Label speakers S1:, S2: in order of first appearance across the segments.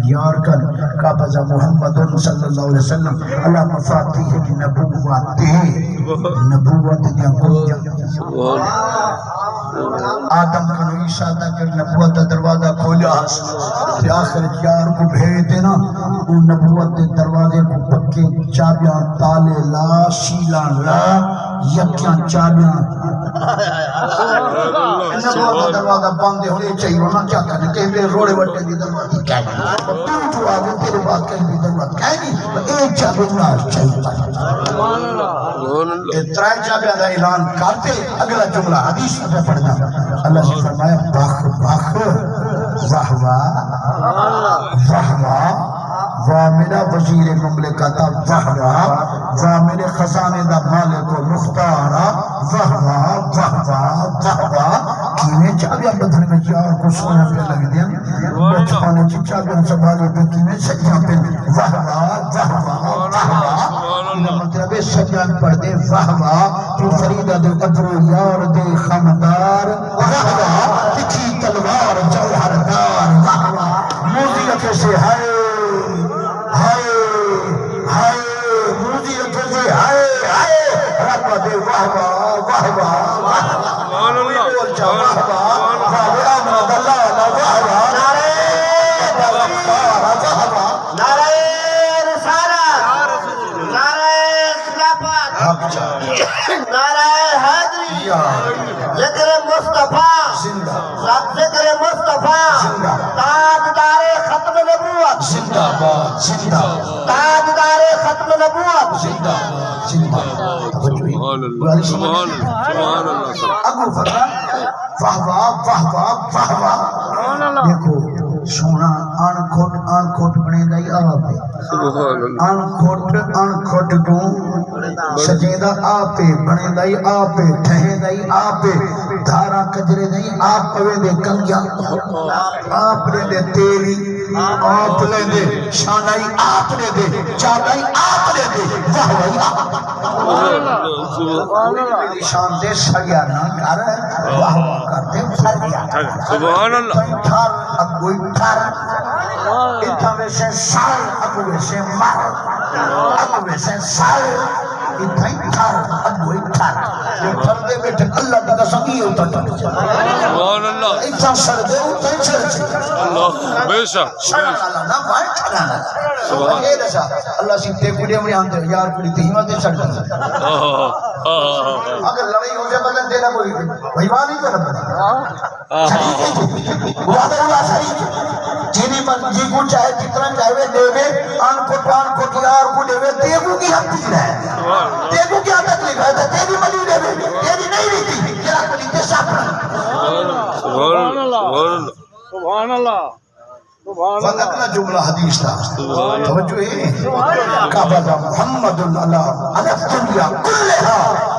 S1: یار کن قابض محمد صلی اللہ علیہ وسلم اللہ مفاتیح نبوت نبوت دیا کن آدم کنو عیسیٰ تک نبوت دروازہ کھولا کہ آخر یار کو بھیج دینا وہ نبوت دروازے کو پکے چابیاں تالے لا شیلاں لا یکیاں چابیاں نبوت دروازہ باندھے ہونے چاہیے ہونا کیا کرنے کہ بے روڑے وٹے دی دروازہ کہہ نہیں تو جو آگے تیرے بات کہیں بھی دروازہ کہہ نہیں ایک چابی ناش چاہیے ترائے چابیاں دا اعلان کرتے اگلا جملہ حدیث میں پڑھنا اللہ سے فرمایا بخ بخ واہ واہ واہ میرا وزیر مملکتا واہ واہ میرے خزانے دا مالک و مختارا واہ واہ کیویں چابیاں بدھنے میں یار کو سونا پہ لگ دیا بچپانے چی چابیاں سبھالے پہ کیویں سجیاں پہ واہ مطلب سجان پڑھ دے واہ تو فریدہ دے ابرو یار دے خمدار واہ تکھی تلوار جوہردار واہ موزیت سے ہائے موزیت سے ہائے رب دے واہ واہ ذکر مصطفیٰ ذکر مصطفیٰ تاجدار ختم نبوت زندہ باد زندہ تاجدار ختم نبوت زندہ سبحان اللہ ابو فرما واہ واہ دیکھو سونا آن کھوٹ بنے دائی آپے آن کھوٹ دوں سجیدہ آپے بنے دائی آپے ٹھہیں دائی آپے دھارا کجرے دائی آپ پوے دے کنگیا آپ نے دے تیلی آپ نے دے شانائی آپ نے دے چادائی آپ نے دے واہ واہ شان دے سڑیا نہ کر واہ واہ کرتے سڑیا سبحان اللہ اگوئی ٹھار اتھا میں سے سال اگوئی سے مر اگوئی سے سال اتھا ہی ٹھار اگوئی ٹھار یہ پردے بیٹھے اللہ کی قسم یہ ہوتا تھا سبحان اللہ اتھا سر دے اتھا ہی سر دے اللہ بے شک سڑا اللہ نہ بھائی ٹھڑا نہ سبحان اللہ سیدھے کڑے ہمیں آندے یار کڑی تیمہ دے سڑ دی اگر لڑائی ہو جائے بدن دینا کوئی بھائیوان ہی تو نہ بنا وعدہ اللہ صحیح جنہیں من جی کو چاہے جتنا چاہے دے وے آن کو یار کو دے وے تیگو کی حق تھی رہے تیگو کی حق تھی رہے تیگی ملی دے وے تیگی نہیں رہتی کیا کلی تے ساپ رہا سبحان اللہ سبحان اللہ وقت اپنا جملہ حدیث تھا توجہ ہے قابض محمد علی الدنیا کلہا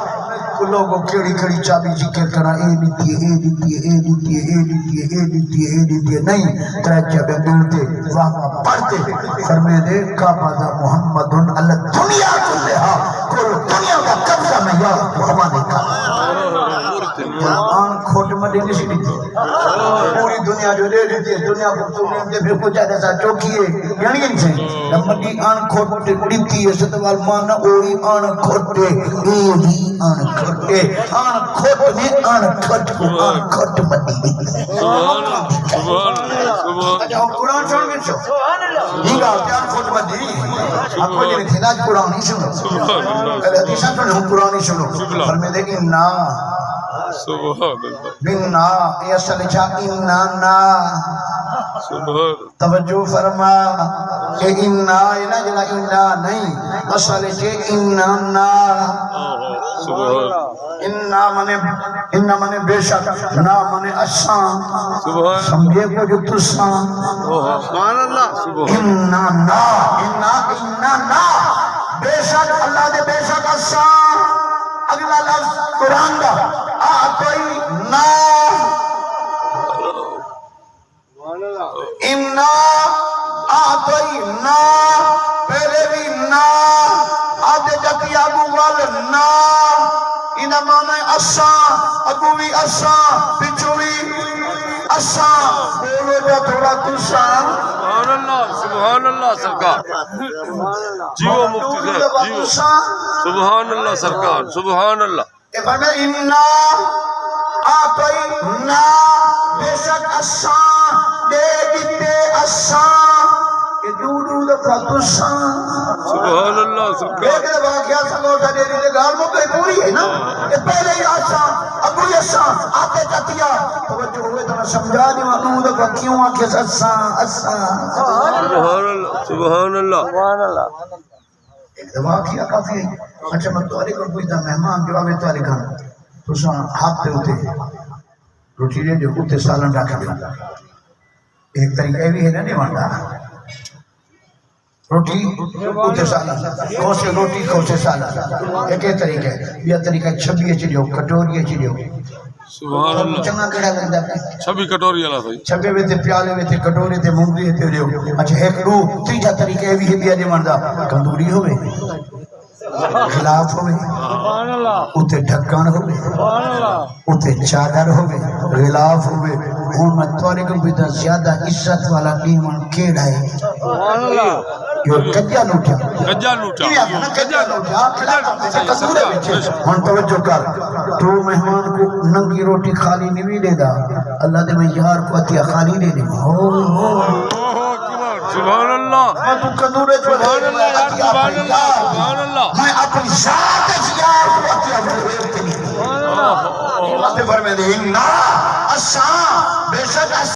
S1: لوگوں کیڑی کیڑی چابی ذکر کرنا اے دیتی ہے اے دیتی ہے اے دیتی ہے اے دیتی ہے اے دیتی ہے اے دیتی ہے نہیں ترجیح بے دلتے واہ واہ پڑھتے فرمے دے قابض محمد علی الدنیا کلہا کل دنیا کا قبضہ میں یا ہمارے کا آن کھوٹ مدی کسی دیتی پوری دنیا جو دے دیتی ہے دنیا کو سنیم دے پھر کچھ آدھے سا چوکیے یعنی ان سے مدی آن کھوٹ دیتی ہے ستوال مانا اوڑی آن کھوٹے اوڑی آن کھوٹے آن کھوٹ میں آن کھوٹ کو آن کھوٹ مدی دیتی سبحان اللہ اچھا ہم قرآن چھوڑ گئے چھو یہ گا کہ آن کھوٹ مدی آپ کو جنہیں تھے آج قرآن ہی سنو کہتے حدیثہ چھوڑے ہم قرآن ہی سنو فرمے دے کہ نا سبحان اللہ بنا یہ اصل چاہ انانا توجہ فرما کہ انا اینا جنا انا نہیں اصل چاہ انانا انا منے بے شک نا منے اشان سمجھے کو جو تسان سبحان اللہ انانا انانا بے شک اللہ دے بے شک اشان اگلا لفظ قرآن دا آتوئی نا امنا آتوئی نا پہلے بھی نا آدھے جتی ابو وال نا انہ مانے اشان ابوی اشان پچھوی اشان بولو جا تھوڑا تشان
S2: اللہ سرکار جیو مفتی صاحب جیو سبحان اللہ سرکار سبحان اللہ
S1: انا آتینا بے شک اساں دے دیتے اساں کہ دودو دفعہ تساں
S2: سبحان اللہ سرکار
S1: ایک دفعہ کیا سنگوٹا دے دیتے گھر میں تو پوری ہے نا کہ پہلے ہی اساں ابو اساں آتے چتیا توجہ ہوئے تو میں سمجھا دی وانو دفعہ کیوں آکے اساں اساں
S2: سبحان اللہ سبحان اللہ
S1: ایک دفعہ کیا کافی ہے اچھا میں تواری کر پوچھتا مہمان جو آگے تواری کر تو ساں ہاتھ دے ہوتے روٹی دے جو ہوتے سالن رکھ دے ایک طریقہ بھی ہے نا نہیں مانتا روٹی ہوتے سالن کوسے روٹی کوسے سالن ایک طریقہ ہے یہ طریقہ چھبیے چلیو کٹوریے چلیو
S2: سبحان اللہ
S1: چنگا کڑا لگتا ہے
S2: چھبی کٹوری اللہ بھائی
S1: چھبے میں تے پیالے میں تے کٹورے تے مونگری تے لیو اچھا ایک دو تیجا طریقہ بھی ہے بھی نہیں مانتا کندوری ہوئے خلاف ہوئے اتے ڈھکن ہوئے اتے چادر ہوئے غلاف ہوئے ہوں میں توارے کو بھی زیادہ عزت والا نیمن کیڑا ہے یہ کجا لوٹیا
S2: کجا لوٹا
S1: کجا لوٹیا کندورے بچے ہن توجہ کر تو مہمان کو ننگی روٹی خالی نہیں دے دا اللہ دے میں یار کو عطیہ خالی دے دے
S2: سبحان اللہ
S1: میں تو کندورے
S2: سبحان اللہ سبحان اللہ سبحان اللہ
S1: میں اپنی ذات یار کو عطیہ دے دے اللہ فرمائے دے انا اساں بے شک